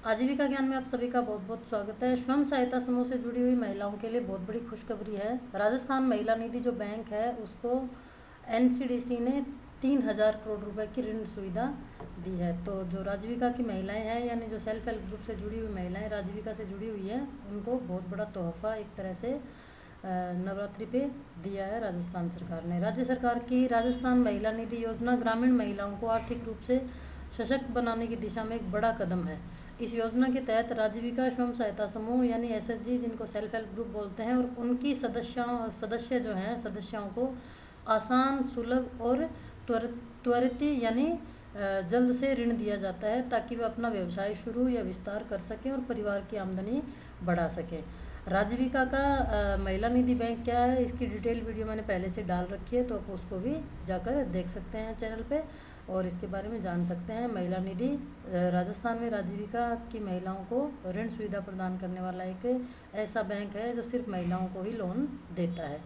आजीविका ज्ञान में आप सभी का बहुत बहुत स्वागत है। स्वयं सहायता समूह से जुड़ी हुई महिलाओं के लिए बहुत बड़ी खुशखबरी है। राजस्थान महिला निधि जो बैंक है उसको एनसीडीसी ने 3,000 करोड़ रुपए की ऋण सुविधा दी है। तो जो राजीविका की महिलाएं हैं यानी जो सेल्फ हेल्प ग्रुप से जुड़ी हुई महिलाएं राजीविका से जुड़ी हुई हैं उनको बहुत बड़ा तोहफा एक तरह से नवरात्रि पे दिया है राजस्थान सरकार ने। राज्य सरकार की राजस्थान महिला निधि योजना ग्रामीण महिलाओं को आर्थिक रूप से सशक्त बनाने की दिशा में एक बड़ा कदम है। इस योजना के तहत राजीविका स्वयं सहायता समूह यानी एसएचजी जिनको सेल्फ हेल्प ग्रुप बोलते हैं और उनकी सदस्य जो हैं सदस्यों को आसान, सुलभ और त्वरित यानी जल्द से ऋण दिया जाता है ताकि वे अपना व्यवसाय शुरू या विस्तार कर सकें और परिवार की आमदनी बढ़ा सकें। राजीविका का महिला निधि बैंक क्या है, इसकी डिटेल वीडियो मैंने पहले से डाल रखी है, तो आप उसको भी जाकर देख सकते हैं चैनल पे और इसके बारे में जान सकते हैं। महिला निधि राजस्थान में राजीविका की महिलाओं को ऋण सुविधा प्रदान करने वाला एक ऐसा बैंक है जो सिर्फ महिलाओं को ही लोन देता है।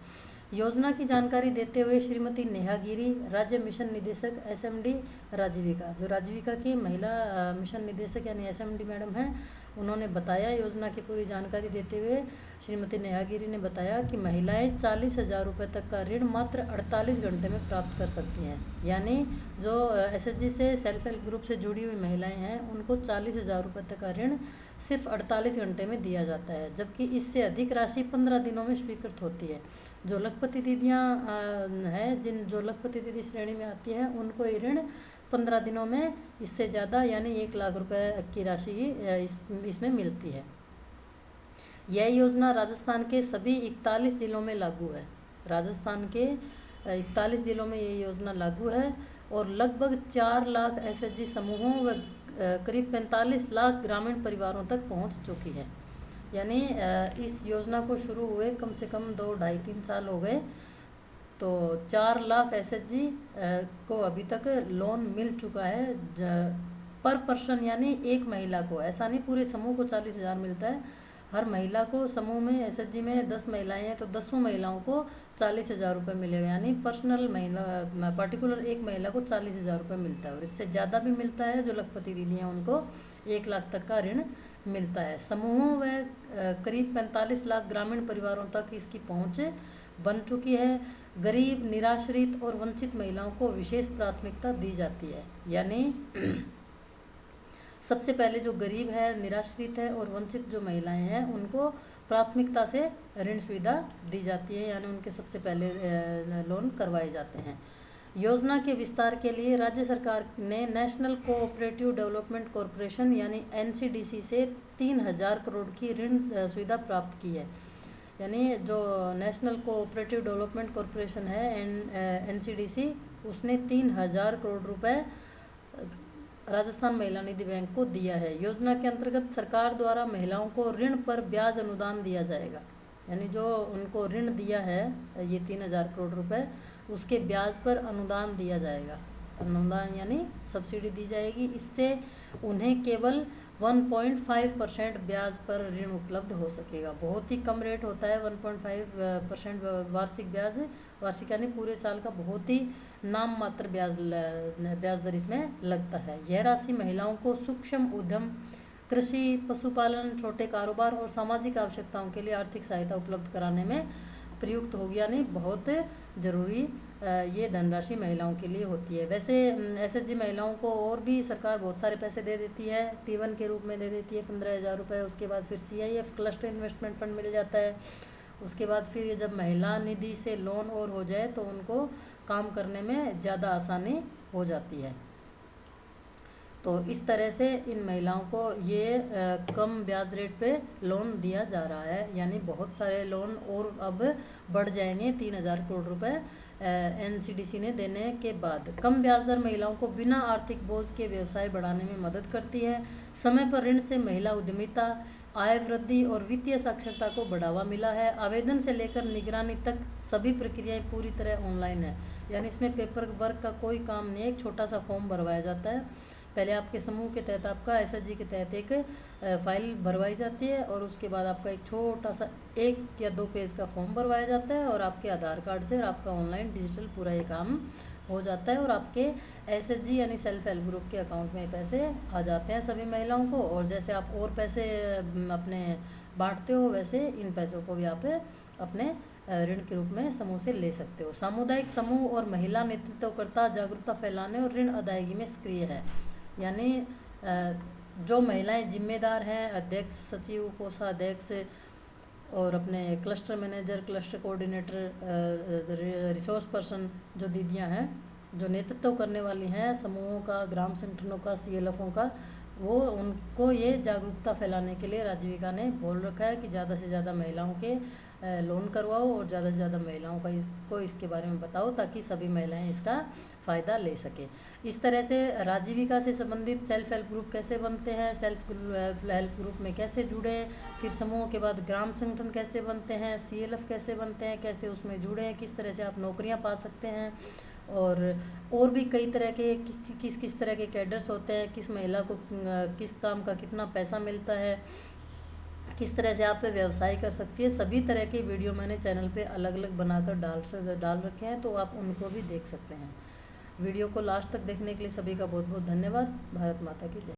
योजना की जानकारी देते हुए श्रीमती नेहा गिरी, राज्य मिशन निदेशक एसएमडी राजीविका, जो राजीविका की महिला मिशन निदेशक यानी एसएमडी मैडम हैं, उन्होंने बताया, योजना की पूरी जानकारी देते हुए श्रीमती नेहा गिरी ने बताया कि महिलाएं 40,000 रुपये तक का ऋण मात्र 48 घंटे में प्राप्त कर सकती हैं। यानी जो एसएचजी से सेल्फ हेल्प ग्रुप से जुड़ी हुई महिलाएं हैं उनको 40,000 रुपये तक का ऋण सिर्फ 48 घंटे में दिया जाता है, जबकि इससे अधिक राशि 15 दिनों में स्वीकृत होती है। जो लखपति दीदियाँ हैं, जो लखपति दीदी श्रेणी में आती हैं उनको ये ऋण 15 दिनों में इससे ज़्यादा यानी 1,00,000 रुपये की राशि इसमें मिलती है। यह योजना राजस्थान के सभी 41 जिलों में लागू है। राजस्थान के 41 जिलों में ये योजना लागू है और लगभग 4 लाख एसएचजी समूहों व करीब 45 लाख ग्रामीण परिवारों तक पहुंच चुकी है। यानी इस योजना को शुरू हुए कम से कम 2, 2.5, 3 साल हो गए, तो 4 लाख एसएचजी को अभी तक लोन मिल चुका है पर पर्सन, यानी एक महिला को। ऐसा नहीं पूरे समूह को 40,000 मिलता है, हर महिला को। समूह में एसएचजी में 10 महिलाएं हैं तो 10 महिलाओं को 40,000 रुपये मिलेगा, यानी पर्सनल महिला पार्टिकुलर एक महिला को 40,000 रुपये मिलता है। और इससे ज़्यादा भी मिलता है, जो लखपति दीदी हैं उनको 1 लाख तक का ऋण मिलता है। समूहों व करीब 45 लाख ग्रामीण परिवारों तक इसकी पहुंच बन चुकी है। गरीब, निराश्रित और वंचित महिलाओं को विशेष प्राथमिकता दी जाती है। यानी सबसे पहले जो गरीब है, निराश्रित है और वंचित जो महिलाएं हैं उनको प्राथमिकता से ऋण सुविधा दी जाती है, यानी उनके सबसे पहले लोन करवाए जाते हैं। योजना के विस्तार के लिए राज्य सरकार ने नेशनल कोऑपरेटिव डेवलपमेंट कॉरपोरेशन यानी एनसीडीसी से 3,000 करोड़ की ऋण सुविधा प्राप्त की है। यानी जो नेशनल कोऑपरेटिव डेवलपमेंट कॉरपोरेशन है एनसीडीसी, उसने 3,000 करोड़ रुपए राजस्थान महिला निधि बैंक को दिया है। योजना के अंतर्गत सरकार द्वारा महिलाओं को ऋण पर ब्याज अनुदान दिया जाएगा। यानी जो उनको ऋण दिया है ये 3,000 करोड़ रुपए, उसके ब्याज पर अनुदान दिया जाएगा। अनुदान यानी सब्सिडी दी जाएगी। इससे उन्हें केवल 1.5% ब्याज पर ऋण उपलब्ध हो सकेगा। बहुत ही कम रेट होता है 1.5% वार्षिक ब्याज, वार्षिक यानी पूरे साल का बहुत ही नाम मात्र ब्याज दर इसमें लगता है। यह राशि महिलाओं को सूक्ष्म उद्यम, कृषि, पशुपालन, छोटे कारोबार और सामाजिक आवश्यकताओं के लिए आर्थिक सहायता उपलब्ध कराने में प्रयुक्त होगी, यानी बहुत जरूरी ये धनराशि महिलाओं के लिए होती है। वैसे एसएचजी महिलाओं को और भी सरकार बहुत सारे पैसे दे देती है, T1 के रूप में दे देती है 15,000 रुपये। उसके बाद फिर CIF क्लस्टर इन्वेस्टमेंट फंड मिल जाता है। उसके बाद फिर ये जब महिला निधि से लोन और हो जाए तो उनको काम करने में ज़्यादा आसानी हो जाती है। तो इस तरह से इन महिलाओं को ये कम ब्याज रेट पे लोन दिया जा रहा है, यानी बहुत सारे लोन और अब बढ़ जाएंगे 3,000 करोड़ रुपए एनसीडीसी ने देने के बाद। कम ब्याज दर महिलाओं को बिना आर्थिक बोझ के व्यवसाय बढ़ाने में मदद करती है। समय पर ऋण से महिला उद्यमिता, आय वृद्धि और वित्तीय साक्षरता को बढ़ावा मिला है। आवेदन से लेकर निगरानी तक सभी प्रक्रियाएं पूरी तरह ऑनलाइन है, यानी इसमें पेपर वर्क का कोई काम नहीं है। एक छोटा सा फॉर्म भरवाया जाता है, पहले आपके समूह के तहत आपका एसएचजी के तहत एक फाइल भरवाई जाती है और उसके बाद आपका एक छोटा सा 1 या 2 पेज का फॉर्म भरवाया जाता है और आपके आधार कार्ड से और आपका ऑनलाइन डिजिटल पूरा ये काम हो जाता है और आपके SHG यानी सेल्फ हेल्प ग्रुप के अकाउंट में पैसे आ जाते हैं सभी महिलाओं को। और जैसे आप और पैसे अपने बांटते हो, वैसे इन पैसों को भी आप अपने ऋण के रूप में समूह से ले सकते हो। सामुदायिक समूह और महिला नेतृत्वकर्ता जागरूकता फैलाने और ऋण अदायगी में सक्रिय है। यानी जो महिलाएं जिम्मेदार हैं, अध्यक्ष, सचिव, कोषाध्यक्ष और अपने cluster manager, cluster coordinator, resource person, जो दीदियां हैं जो नेतृत्व करने वाली हैं समूहों का, ग्राम संगठनों का, CLFों का, वो उनको ये जागरूकता फैलाने के लिए राजीविका ने बोल रखा है कि ज़्यादा से ज़्यादा महिलाओं के लोन करवाओ और ज़्यादा से ज़्यादा महिलाओं को इसके बारे में बताओ ताकि सभी महिलाएं इसका फ़ायदा ले सके। इस तरह से राजीविका से संबंधित सेल्फ हेल्प ग्रुप कैसे बनते हैं, सेल्फ हेल्प ग्रुप में कैसे जुड़ें, फिर समूह के बाद ग्राम संगठन कैसे बनते हैं, CLF कैसे बनते हैं, कैसे उसमें जुड़ें, किस तरह से आप नौकरियां पा सकते हैं, और भी कई तरह के किस किस तरह के कैडर्स होते हैं, किस महिला को किस काम का कितना पैसा मिलता है, किस तरह से आप व्यवसाय कर सकती है, सभी तरह के वीडियो मैंने चैनल पे अलग अलग बनाकर डाल रखे हैं, तो आप उनको भी देख सकते हैं। वीडियो को लास्ट तक देखने के लिए सभी का बहुत बहुत धन्यवाद। भारत माता की जय।